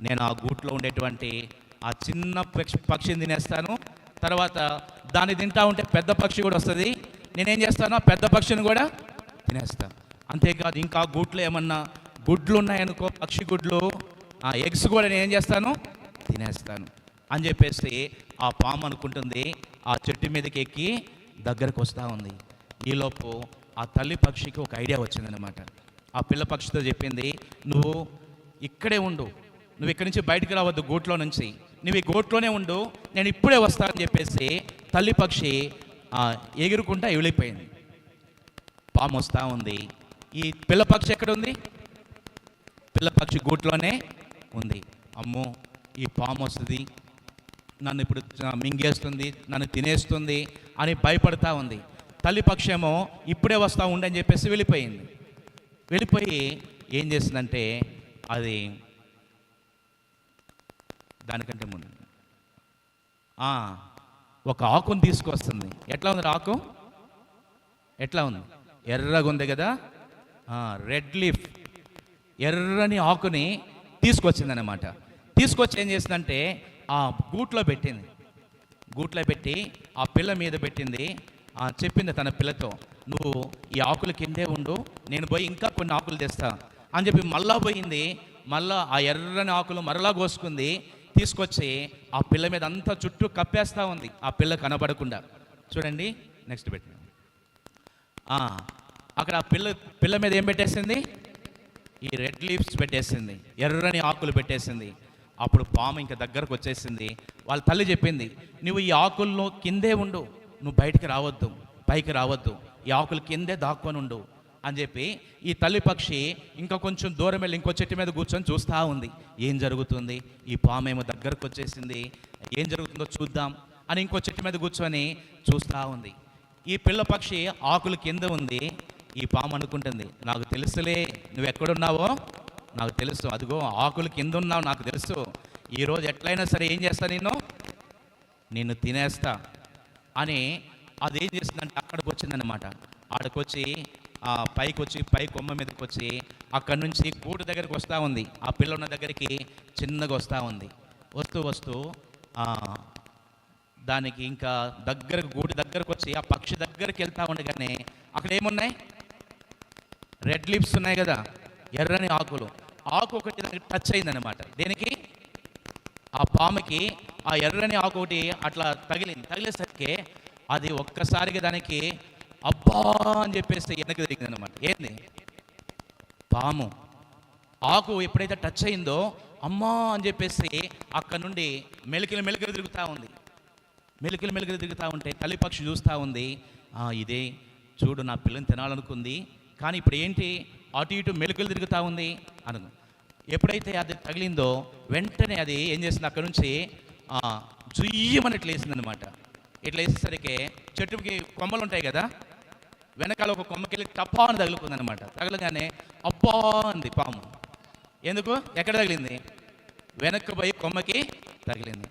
నేను ఆ గూట్లో ఉండేటువంటి ఆ చిన్న పక్షిని తినేస్తాను, తర్వాత దాన్ని తింటా ఉంటే పెద్ద పక్షి కూడా వస్తుంది, నేనేం చేస్తాను? ఆ పెద్ద పక్షిని కూడా తినేస్తాను. అంతేకాదు ఇంకా గూట్లో ఏమన్నా గుడ్లు ఉన్నాయనుకో, పక్షి గుడ్లు, ఆ ఎగ్స్ కూడా నేను ఏం చేస్తాను? తినేస్తాను అని చెప్పేసి ఆ పాము అనుకుంటుంది, ఆ చెట్టు మీదకి ఎక్కి దగ్గరకు వస్తూ ఉంది. ఈలోపు ఆ తల్లి పక్షికి ఒక ఐడియా వచ్చిందనమాట. ఆ పిల్ల పక్షితో చెప్పింది, నువ్వు ఇక్కడే ఉండు, నువ్వు ఇక్కడి నుంచి బయటికి రావద్దు, గూట్లో నుంచి, నువ్వు ఈ గూట్లోనే ఉండు, నేను ఇప్పుడే వస్తానని చెప్పేసి తల్లి పక్షి ఎగురుకుంటా వెళ్ళిపోయింది. పాము వస్తూ ఉంది, ఈ పిల్ల పక్షి ఎక్కడ ఉంది? పిల్ల పక్షి గూట్లోనే ఉంది. అమ్మో ఈ పాము వస్తుంది, నన్ను ఇప్పుడు మింగేస్తుంది, నన్ను తినేస్తుంది అని భయపడతా ఉంది. తల్లి పక్షి ఏమో ఇప్పుడే వస్తూ ఉండని చెప్పేసి వెళ్ళిపోయింది. వెళ్ళిపోయి ఏం చేస్తుందంటే అది దానికంటే ముందు ఒక ఆకుని తీసుకొస్తుంది. ఎట్లా ఉంది ఆకు? ఎట్లా ఉంది? ఎర్రగా ఉంది కదా, రెడ్ లీఫ్, ఎర్రని ఆకుని తీసుకొచ్చిందనమాట. తీసుకొచ్చి ఏం చేసిందంటే ఆ గూట్లో పెట్టింది. గూట్లో పెట్టి ఆ పిల్ల మీద పెట్టింది. చెప్పింది తన పిల్లతో, నువ్వు ఈ ఆకులు కిందే ఉండు, నేను పోయి ఇంకా కొన్ని ఆకులు తెస్తా అని చెప్పి మళ్ళా పోయింది. మళ్ళా ఆ ఎర్రని ఆకులు మరలా కోసుకుంది, తీసుకొచ్చి ఆ పిల్ల మీద అంతా చుట్టూ కప్పేస్తూ ఉంది, ఆ పిల్ల కనబడకుండా. చూడండి నెక్స్ట్ పెట్టి, అక్కడ ఆ పిల్ల మీద ఏం పెట్టేసింది? ఈ రెడ్ లీవ్స్ పెట్టేసింది, ఎర్రని ఆకులు పెట్టేసింది. అప్పుడు పాము ఇంకా దగ్గరకు వచ్చేసింది. వాళ్ళ తల్లి చెప్పింది, నువ్వు ఈ ఆకుల్లో కిందే ఉండు, నువ్వు బయటికి రావద్దు, పైకి రావద్దు, ఈ ఆకులు కిందే దాక్కొని ఉండు అని చెప్పి ఈ తల్లి పక్షి ఇంకా కొంచెం దూరం వెళ్ళి ఇంకో చెట్టు మీద కూర్చొని చూస్తూ ఉంది. ఏం జరుగుతుంది? ఈ పాము ఏమో దగ్గరకు వచ్చేసింది, ఏం జరుగుతుందో చూద్దాం అని ఇంకో చెట్టు మీద కూర్చొని చూస్తూ ఉంది. ఈ పిల్ల పక్షి ఆకులు కింద ఉంది. ఈ పాము అనుకుంటుంది, నాకు తెలుసులే నువ్వు ఎక్కడున్నావో నాకు తెలుసు, అదిగో ఆకులు కింద ఉన్నావు నాకు తెలుసు, ఈరోజు ఎట్లయినా సరే ఏం చేస్తా, నిన్ను తినేస్తా అని అదేం చేసిందంటే అక్కడికి వచ్చిందనమాట. ఆడకొచ్చి పైకి వచ్చి పై కొమ్మ మీదకి వచ్చి అక్కడి నుంచి గూడు దగ్గరికి వస్తూ ఉంది. ఆ పిల్ల ఉన్న దగ్గరికి చిన్నగా వస్తూ ఉంది. వస్తూ దానికి ఇంకా దగ్గరకు గూడు దగ్గరకు వచ్చి ఆ పక్షి దగ్గరికి వెళ్తూ ఉండగానే అక్కడ ఏమున్నాయి? రెడ్ లిప్స్ ఉన్నాయి కదా, ఎర్రని ఆకులు. ఆకు ఒకటి దానికి టచ్ అయిందనమాట. దేనికి? ఆ పాముకి ఆ ఎర్రని ఆకు ఒకటి అట్లా తగిలేసరికి అది ఒక్కసారిగా దానికి అబ్బా అని చెప్పేసి వెనక్కి తిరిగిందనమాట. ఏంది? పాము. ఆకు ఎప్పుడైతే టచ్ అయిందో అమ్మా అని చెప్పేసి అక్కడ నుండి మెలికలు తిరుగుతూ ఉంది. మెలికలు తిరుగుతూ ఉంటే తల్లి పక్షి చూస్తూ ఉంది, ఇదే చూడు నా పిల్లని తినాలనుకుంది, కానీ ఇప్పుడు ఏంటి అటు ఇటు మెలికలు తిరుగుతూ ఉంది అను. ఎప్పుడైతే అది తగిలిందో వెంటనే అది ఏం చేసింది? అక్కడ నుంచి జుయ్యమని ఇట్లా వేసిందనమాట. ఇట్లా వేసేసరికి చెట్టుకి కొమ్మలు ఉంటాయి కదా, వెనకాల ఒక కొమ్మకెళ్ళి టప్పా అని తగులుకుందనమాట. తగలగానే అబ్బా అంది పాము. ఎందుకు? ఎక్కడ తగిలింది? వెనక్కి పోయి కొమ్మకి తగిలింది.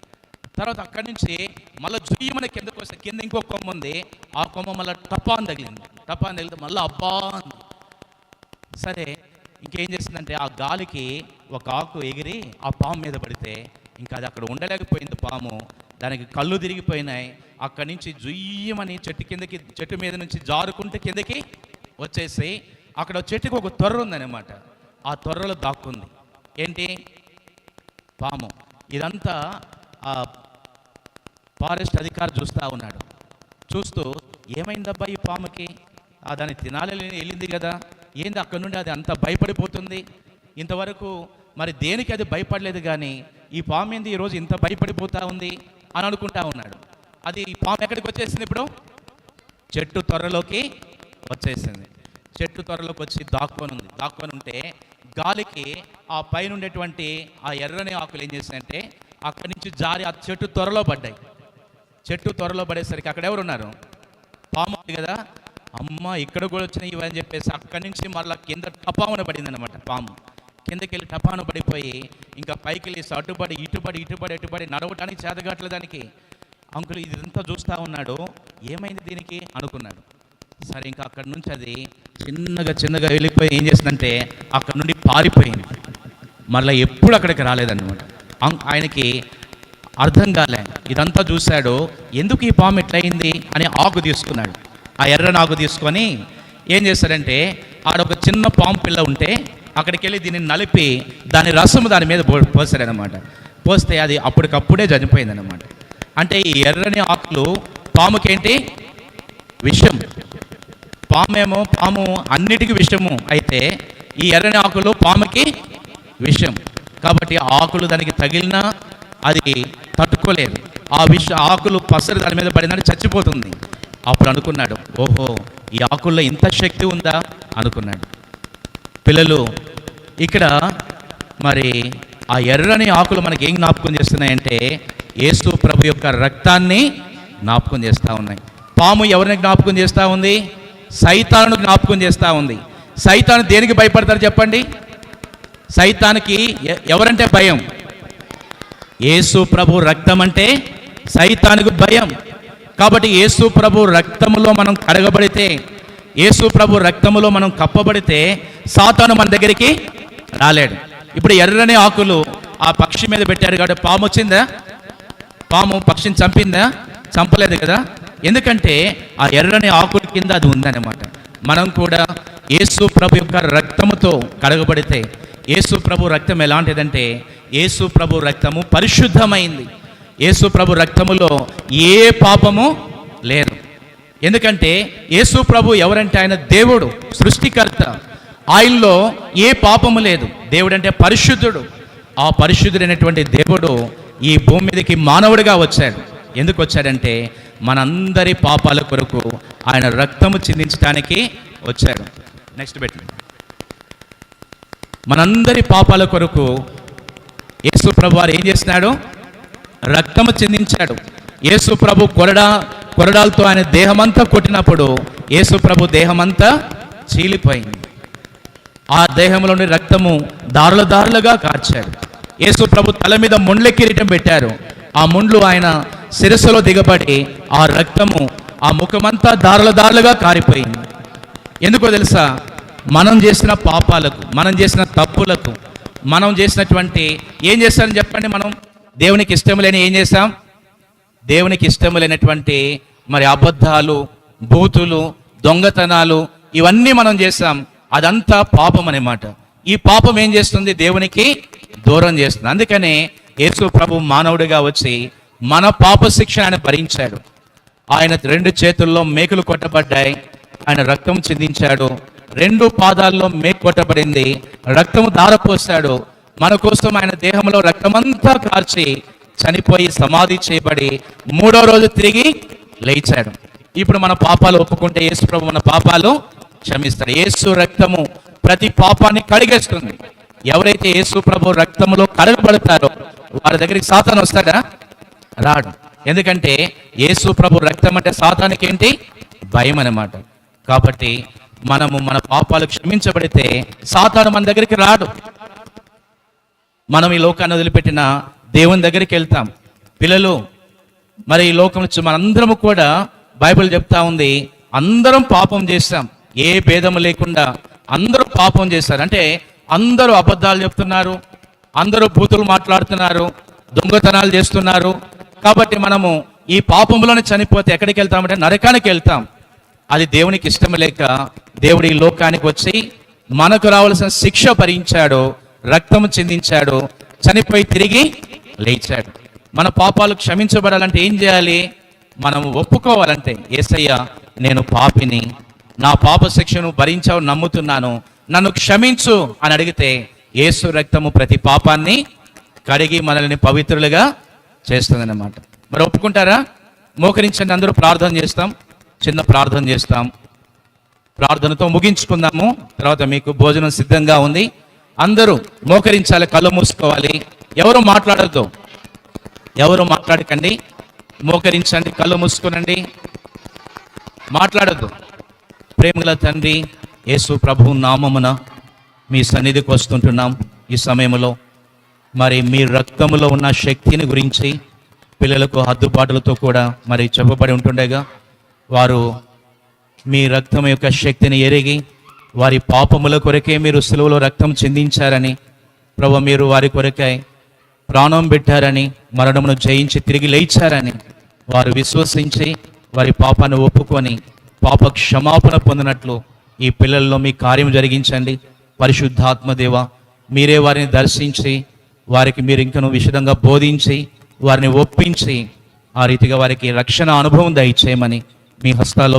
తర్వాత అక్కడి నుంచి మళ్ళీ జుయ్యమని కిందకు వస్తే కింద ఇంకో కొమ్మ ఉంది, ఆ కొమ్మ మళ్ళీ టప్పా అని తగిలింది. టప్పా అని తగిలితే మళ్ళీ అబ్బా అంది. సరే ఇంకేం చేసిందంటే ఆ గాలికి ఒక ఆకు ఎగిరి ఆ పాము మీద పడితే ఇంకా అది అక్కడ ఉండలేకపోయింది పాము. దానికి కళ్ళు తిరిగిపోయినాయి. అక్కడి నుంచి జుయ్యమని చెట్టు మీద నుంచి జారుకుంటే కిందకి వచ్చేసి అక్కడ చెట్టుకి ఒక తొర్ర ఉందన్నమాట. ఆ తొర్రలో దాక్కుంది. ఏంటి? పాము. ఇదంతా ఆ ఫారెస్ట్ అధికారి చూస్తూ ఉన్నాడు. చూస్తూ ఏమైందబ్బా ఈ పాముకి, దాన్ని తినాలని వెళ్ళింది కదా, ఏంది అక్కడ నుండి అది అంత భయపడిపోతుంది? ఇంతవరకు మరి దేనికి అది భయపడలేదు, కానీ ఈ పాము ఏంది ఈరోజు ఇంత భయపడిపోతూ ఉంది అని అనుకుంటా ఉన్నాడు. అది పాము ఎక్కడికి వచ్చేసింది? ఇప్పుడు చెట్టు త్వరలోకి వచ్చేసింది. చెట్టు త్వరలోకి వచ్చి దాక్కొని ఉంటే గాలికి ఆ పైన ఉండేటువంటి ఆ ఎర్రని ఆకులు ఏం చేశాయంటే అక్కడి నుంచి జారి ఆ చెట్టు త్వరలో పడ్డాయి. చెట్టు త్వరలో పడేసరికి అక్కడ ఎవరు ఉన్నారు? పాము ఉంది కదా, అమ్మ ఇక్కడ కూడా వచ్చినాయి ఇవని చెప్పేసి అక్కడి నుంచి మళ్ళీ కింద టపామున పడింది అనమాట. పాము కిందకి వెళ్ళి టపాను పడిపోయి ఇంకా పైకి వెళ్ళి అటుపడి ఇటుపడి నడవటానికి చేతగాట్లేదు దానికి. అంకుల్ ఇదంతా చూస్తూ ఉన్నాడు, ఏమైంది దీనికి అనుకున్నాడు. సరే ఇంకా అక్కడి నుంచి అది చిన్నగా వెళ్ళిపోయి ఏం చేసిందంటే అక్కడ నుండి పారిపోయింది. మళ్ళీ ఎప్పుడు అక్కడికి రాలేదన్నమాట. ఆయనకి అర్థం కాలే. ఇదంతా చూశాడు, ఎందుకు ఈ పాము ఎట్లయింది అని ఆకు తీసుకున్నాడు. ఆ ఎర్రని ఆకు తీసుకొని ఏం చేశాడంటే ఆడొక చిన్న పాము పిల్ల ఉంటే అక్కడికి వెళ్ళి దీన్ని నలిపి దాని రసము దాని మీద పోసాడనమాట. పోస్తే అది అప్పటికప్పుడే చనిపోయిందనమాట. అంటే ఈ ఎర్రని ఆకులు పాముకేంటి? విషం. పాము అన్నిటికీ విషము, అయితే ఈ ఎర్రని ఆకులు పాముకి విషం. కాబట్టి ఆకులు దానికి తగిలినా అది తట్టుకోలేదు. ఆకులు పసరు దాని మీద పడిందని చచ్చిపోతుంది. అప్పుడు అనుకున్నాడు, ఓహో ఈ ఆకుల్లో ఇంత శక్తి ఉందా అనుకున్నాడు. పిల్లలు, ఇక్కడ మరి ఆ ఎర్రని ఆకులు మనకి ఏం జ్ఞాపకం చేస్తున్నాయంటే యేసు ప్రభు యొక్క రక్తాన్ని జ్ఞాపకం చేస్తూ ఉన్నాయి. పాము ఎవరిని జ్ఞాపకం చేస్తూ ఉంది? సైతాను జ్ఞాపకం చేస్తూ ఉంది. సైతాను దేనికి భయపడతారు చెప్పండి? సైతానికి ఎవరంటే భయం? యేసు ప్రభు రక్తం అంటే సైతానికి భయం. కాబట్టి యేసు ప్రభు రక్తములో మనం కడగబడితే, యేసు ప్రభు రక్తములో మనం కప్పబడితే సాతాను మన దగ్గరికి రాలేడు. ఇప్పుడు ఎర్రని ఆకులు ఆ పక్షి పక్షి మీద పెట్టారు కాబట్టి పాము వచ్చిందా? పాము పక్షిని చంపిందా? చంపలేదు కదా. ఎందుకంటే ఆ ఎర్రని ఆకుల కింద అది ఉందన్నమాట. మనం కూడా యేసు ప్రభు యొక్క రక్తముతో కడగబడితే, యేసు ప్రభు రక్తం ఎలాంటిదంటే, యేసు ప్రభు రక్తము పరిశుద్ధమైంది. యేసు ప్రభు రక్తములో ఏ పాపము లేదు. ఎందుకంటే యేసు ప్రభు ఎవరంటే ఆయన దేవుడు, సృష్టికర్త. ఆయనలో ఏ పాపము లేదు. దేవుడు అంటే పరిశుద్ధుడు. ఆ పరిశుద్ధుడైనటువంటి దేవుడు ఈ భూమి మీదకి మానవుడిగా వచ్చాడు. ఎందుకు వచ్చాడంటే మనందరి పాపాల కొరకు ఆయన రక్తము చిందించడానికి వచ్చాడు. నెక్స్ట్ పెట్టండి. మనందరి పాపాల కొరకు యేసు ప్రభు వారు ఏం చేసినాడు? రక్తము చిందించాడు. యేసు ప్రభు కొరడాలతో ఆయన దేహమంతా కొట్టినప్పుడు యేసు ప్రభు దేహమంతా చీలిపోయింది. ఆ దేహంలోని రక్తము దారుల దారులుగా కార్చాడు. యేసు ప్రభు తల మీద ముండ్ల కిరీటం పెట్టారు. ఆ ముండ్లు ఆయన శిరస్సులో దిగబడి ఆ రక్తము ఆ ముఖమంతా దారుల దారులుగా కారిపోయింది. ఎందుకో తెలుసా? మనం చేసిన పాపాలకు, మనం చేసిన తప్పులకు, మనం చేసినటువంటి ఏం చేస్తారని చెప్పండి. మనం దేవునికి ఇష్టం లేని ఏం చేస్తాం? దేవునికి ఇష్టం లేనటువంటి మరి అబద్ధాలు, బూతులు, దొంగతనాలు ఇవన్నీ మనం చేస్తాం. అదంతా పాపం అన్నమాట. ఈ పాపం ఏం చేస్తుంది? దేవునికి దూరం చేస్తుంది. అందుకనే యేసు ప్రభు మానవుడిగా వచ్చి మన పాప శిక్షణ ఆయన భరించాడు. ఆయన 2 చేతుల్లో మేకులు కొట్టబడ్డాయి, ఆయన రక్తం చిందించాడు. 2 పాదాల్లో మేకు కొట్టబడింది, రక్తము ధారపోసాడు. మన కోసం ఆయన దేహంలో రక్తమంతా కార్చి చనిపోయి సమాధి చేయబడి 3వ రోజు తిరిగి లేచాడు. ఇప్పుడు మన పాపాలు ఒప్పుకుంటే యేసు ప్రభు మన పాపాలు క్షమిస్తాడు. యేసు రక్తము ప్రతి పాపాన్ని కడిగేస్తుంది. ఎవరైతే యేసు ప్రభు రక్తములో కడగబడతారో వారి దగ్గరికి సాతాను వస్తాడా? రాడు. ఎందుకంటే యేసు ప్రభు రక్తం అంటే సాతానికి ఏంటి? భయం అన్నమాట. కాబట్టి మనము మన పాపాలు క్షమించబడితే సాతాను మన దగ్గరికి రాడు. మనం ఈ లోకాన్ని వదిలిపెట్టిన దేవుని దగ్గరికి వెళ్తాం. పిల్లలు, మరి ఈ లోకం నుంచి మనందరము కూడా బైబిల్ చెప్తా ఉంది, అందరం పాపం చేస్తాం. ఏ భేదము లేకుండా అందరూ పాపం చేస్తారు. అంటే అందరూ అబద్ధాలు చెప్తున్నారు, అందరూ బూతులు మాట్లాడుతున్నారు, దొంగతనాలు చేస్తున్నారు. కాబట్టి మనము ఈ పాపంలోనే చనిపోతే ఎక్కడికి వెళ్తామంటే నరకానికి వెళ్తాం. అది దేవునికి ఇష్టం లేక దేవుడు ఈ లోకానికి వచ్చి మనకు రావాల్సిన శిక్ష భరించాడు, రక్తము చిందించాడు, చనిపోయి తిరిగి లేచాడు. మన పాపాలు క్షమించబడాలంటే ఏం చేయాలి? మనం ఒప్పుకోవాలంటే, యేసయ్య నేను పాపిని, నా పాప శిక్షను భరించావు, నమ్ముతున్నాను, నన్ను క్షమించు అని అడిగితే యేసు రక్తము ప్రతి పాపాన్ని కడిగి మనల్ని పవిత్రులుగా చేస్తుందన్నమాట. మరి ఒప్పుకుంటారా? మోకరించండి. అందరూ ప్రార్థన చేస్తాం, చిన్న ప్రార్థన చేస్తాం. ప్రార్థనతో ముగించుకుందాము. తర్వాత మీకు భోజనం సిద్ధంగా ఉంది. అందరూ మోకరించాలి, కళ్ళు మూసుకోవాలి. ఎవరు మాట్లాడద్దు, ఎవరు మాట్లాడకండి. మోకరించండి, కళ్ళు మూసుకునండి, మాట్లాడద్దు. ప్రేమగల తండ్రి, యేసు ప్రభు నామమున మీ సన్నిధికి వస్తుంటున్నాం. ఈ సమయంలో మరి మీ రక్తములో ఉన్న శక్తిని గురించి పిల్లలకు హద్దుబాటులతో కూడా మరి చెప్పబడి ఉంటుండగా, వారు మీ రక్తం యొక్క శక్తిని ఎరిగి వారి పాపముల కొరకే మీరు సిలువలో రక్తం చిందించారని, ప్రభు మీరు వారి కొరకై ప్రాణం పెట్టారని, మరణమును జయించి తిరిగి లేచారని వారు విశ్వసించి వారి పాపాన్ని ఒప్పుకొని పాప క్షమాపణ పొందినట్లు ఈ పిల్లల్లో మీ కార్యం జరిగించండి. పరిశుద్ధాత్మదేవ, మీరే వారిని దర్శించి వారికి మీరు ఇంకను విశదంగా బోధించి వారిని ఒప్పించి ఆ రీతిగా వారికి రక్షణ అనుభవం దయచేయమని మీ హస్తాల్లో